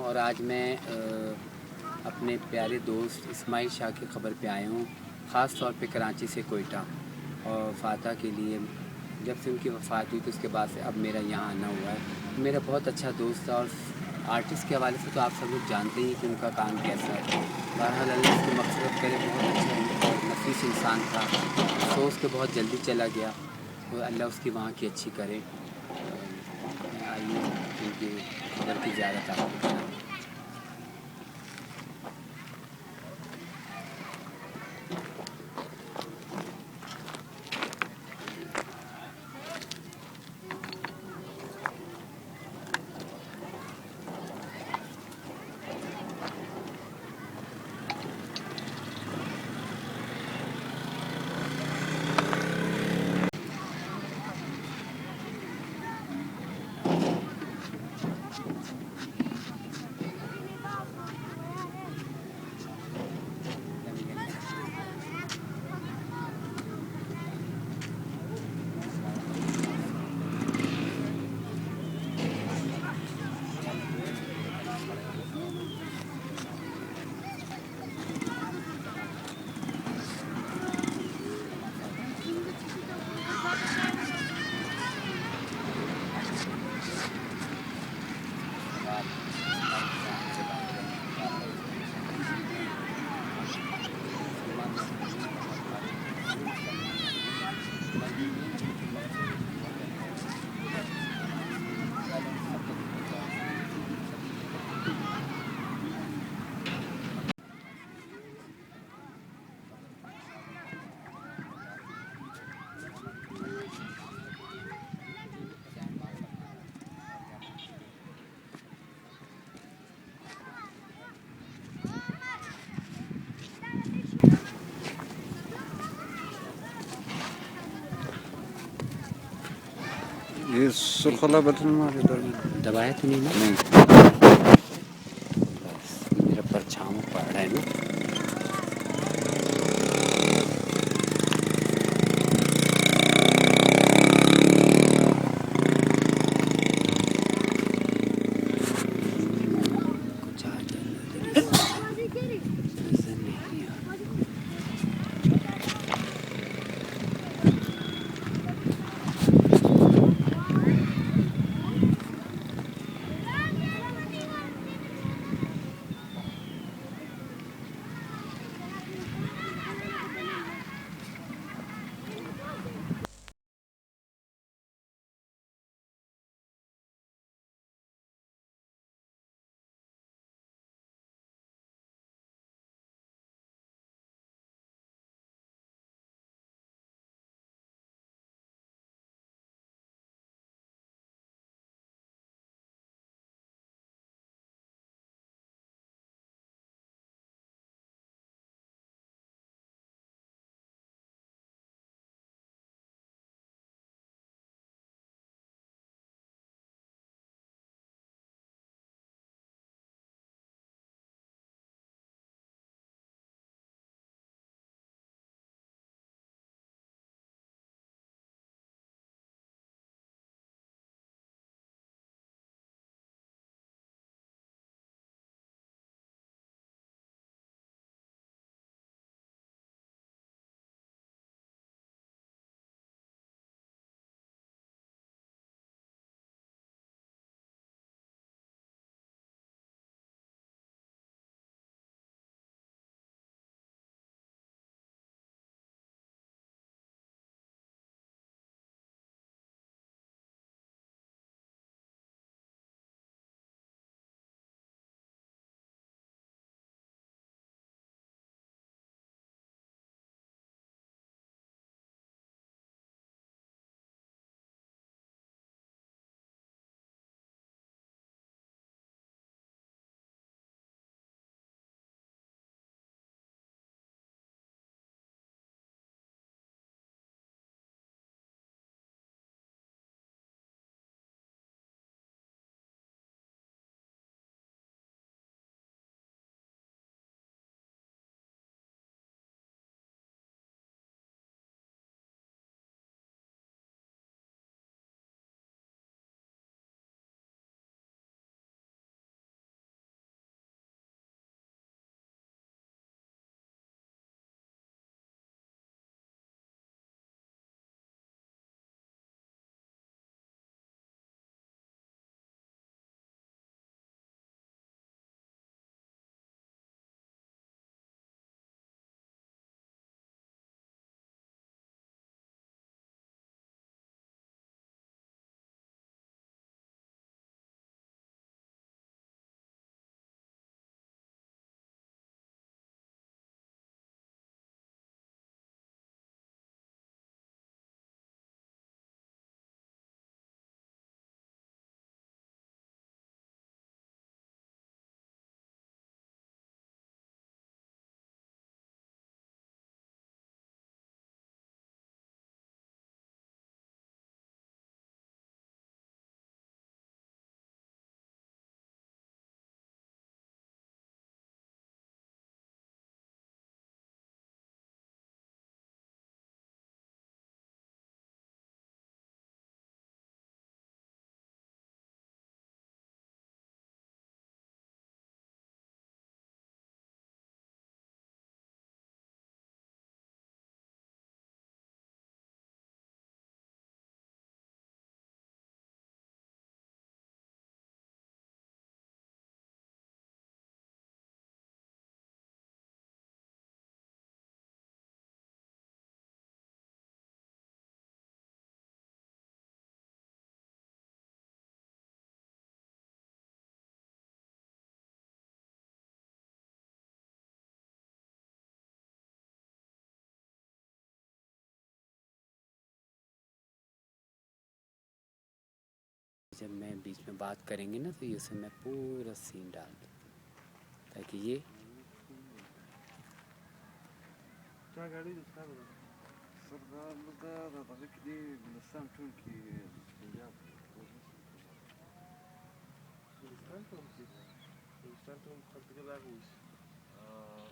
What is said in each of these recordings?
और आज मैं अपने प्यारे दोस्त इस्माइल शाह की ख़बर पे आया हूँ, ख़ास तौर पे कराची से कोयटा और फाता के लिए। जब से उनकी वफ़ात हुई तो उसके बाद से अब मेरा यहाँ आना हुआ है। मेरा बहुत अच्छा दोस्त था और आर्टिस्ट के हवाले से तो आप सब लोग जानते ही कि उनका काम कैसा है। बहरहाल अल्लाह उसकी मग़फ़िरत करे, बहुत अच्छा और नफीस इंसान था। सोच के बहुत जल्दी चला गया, तो अल्लाह उसकी वहाँ की अच्छी करे। मैं आई हूँ उनकी खबर की ज़ियारत आपको कराने। ये सुरखला बटन मारे दबाया तो नहीं ना? नहीं। बस मेरा परछावा पड़ रहा है ना। कुछ आ जाए नजर नहीं आ रहा। जब मैं बीच में बात करेंगे ना तो ये उसमें मैं पूरा सीन डाल दूँ ताकि ये क्या गाड़ी दिखा रहा है सरदार da ضلك دي بنسام تونكي पंजाब गुलिस्तान तो हमसे गुलिस्तान तो हम खत के लाग हुई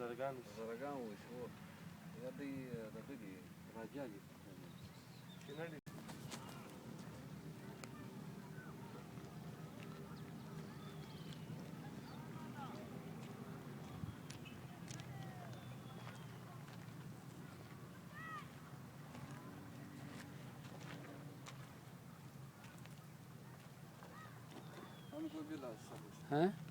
जरगान زرقان وشو يدي دقيقي رجالي किनारे انا بقول لا الصبر हाँ